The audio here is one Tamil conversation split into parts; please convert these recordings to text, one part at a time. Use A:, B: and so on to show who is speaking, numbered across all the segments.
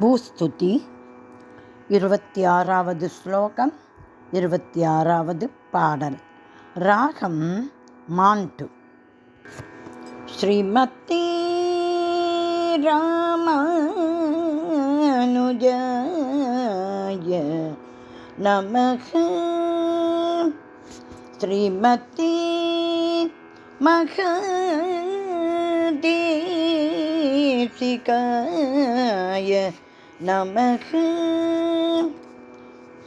A: பூஸ்துதி 26வது ஸ்லோகம் 26வது பாடல். ராகம் மாண்டு. ஸ்ரீமதி ராமானுஜாய நமஹ. ஸ்ரீமதி மகாதேசிகாய நமஹ.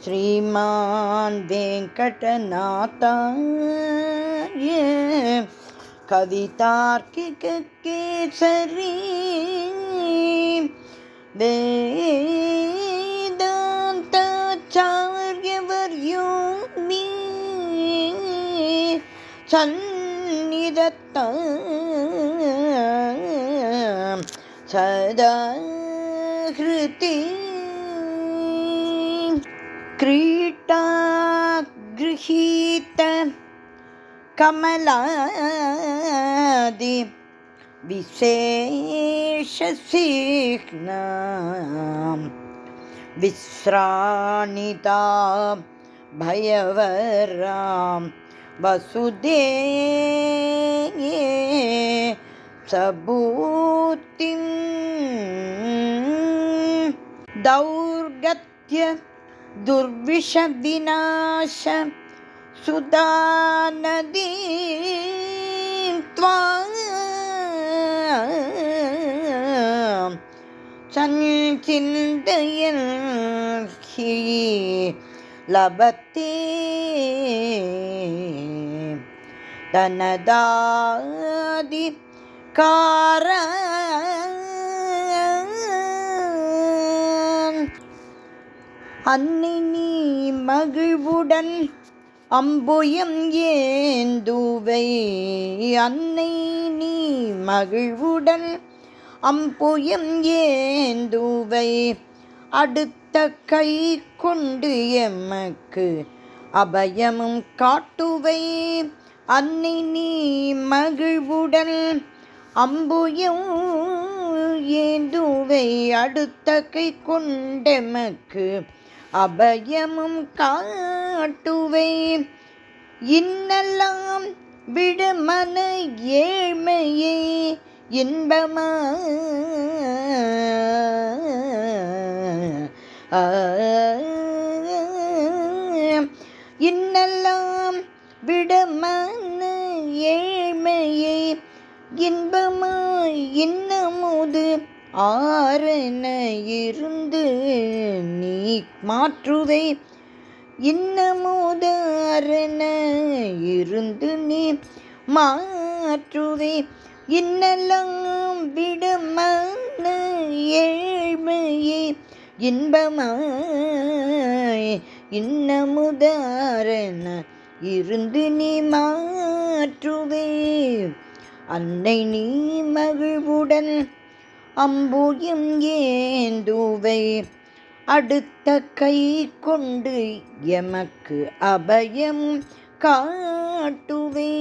A: ஸ்ரீமான் வெங்கடநாதாய கவிதார்க்கிக கேசரி வேதாந்தாச்சார்யவர்யோ மே சந்நிதத்தாம் சதா ஹ்ருதி. கிரீட்டாகೃಹೀತ கமலாதி விசேஷசிஹ்னாம் விஸ்ராணிதா பயவராம் வசுதே சபூத்திம் தௌர்கத்ய துர்விஷ விநாச சுதாநதி த்வாம் சஞ்சிந்தயன் ஹி லபத்தே தனதாதி கார. அன்னை நீ மகிழ்வுடன் அம்புயம் ஏந்துவை. அன்னை நீ மகிழ்வுடன் அம்புயம் ஏந்துவை. அடுத்த கை கொண்டு எமக்கு அபயமும் காட்டுவை. அன்னை நீ மகிழ்வுடன் அம்புயம் ஏந்துவை. அடுத்த கை கொண்டெமக்கு அபயமும் காட்டுவை. இன்னெல்லாம் விடுமன ஏழ்மையை இன்பமா இன்னெல்லாம் விடுமன ஏழ்மையை இன்பமாய் இன்னமுது ஆரென இருந்து நீ மாற்றுவை. இன்னமுதாரென இருந்து நீ மாற்றுவை. இன்னெல்லாம் விடமான ஏழ்மையை இன்பமாய் இன்னமுதாரென இருந்து நீ மாற்றுவே. அன்னை நீ மகிழ்வுடன் அம்புயம் ஏந்துவை. அடுத்த கை கொண்டு எமக்கு அபயம் காட்டுவே.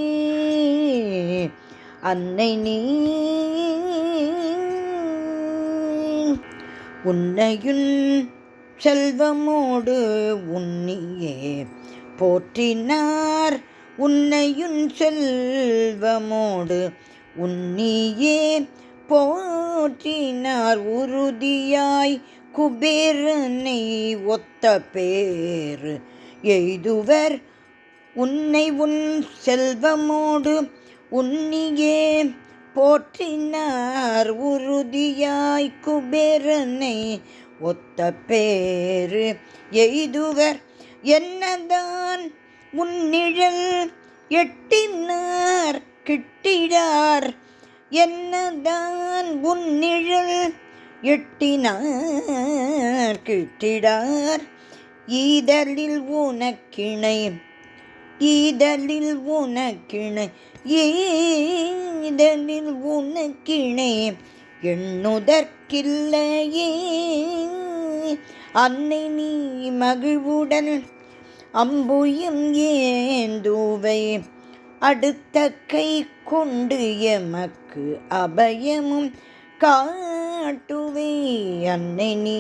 A: அன்னை நீ உன்னையுன் செல்வமோடு உன்னியே போற்றினார். உன்னையுன் செல்வமோடு உன்னியே போற்றினார். உறுதியாய் குபேரனை ஒத்த பேர் எய்துவர். உன்னை உன் செல்வமோடு உன்னியே போற்றினார். உறுதியாய் குபேரனை ஒத்த பேர் எய்துவர். என்னதான் உன்னிழல் எட்டினார் கிட்டிடார். என்னதான் உன்னிழல் எட்டினார் கிட்டிடார். ஈதலில் உனக்கிணை ஈதலில் உனக்கிணை ஈதலில் உனக்கிணை எண்ணுதற்கில்லையே. அன்னை நீ மகிழ்வுடன் அம்புயம் ஏந்துவை. அடுத்த கை கொண்டு எமக்கு அபயமும் காட்டுவே அன்னை நீ.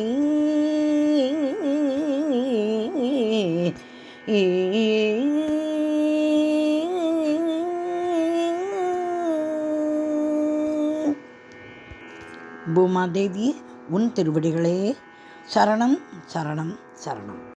A: பூமாதேவி, உன் திருவடிகளே சரணம் சரணம் சரணம்.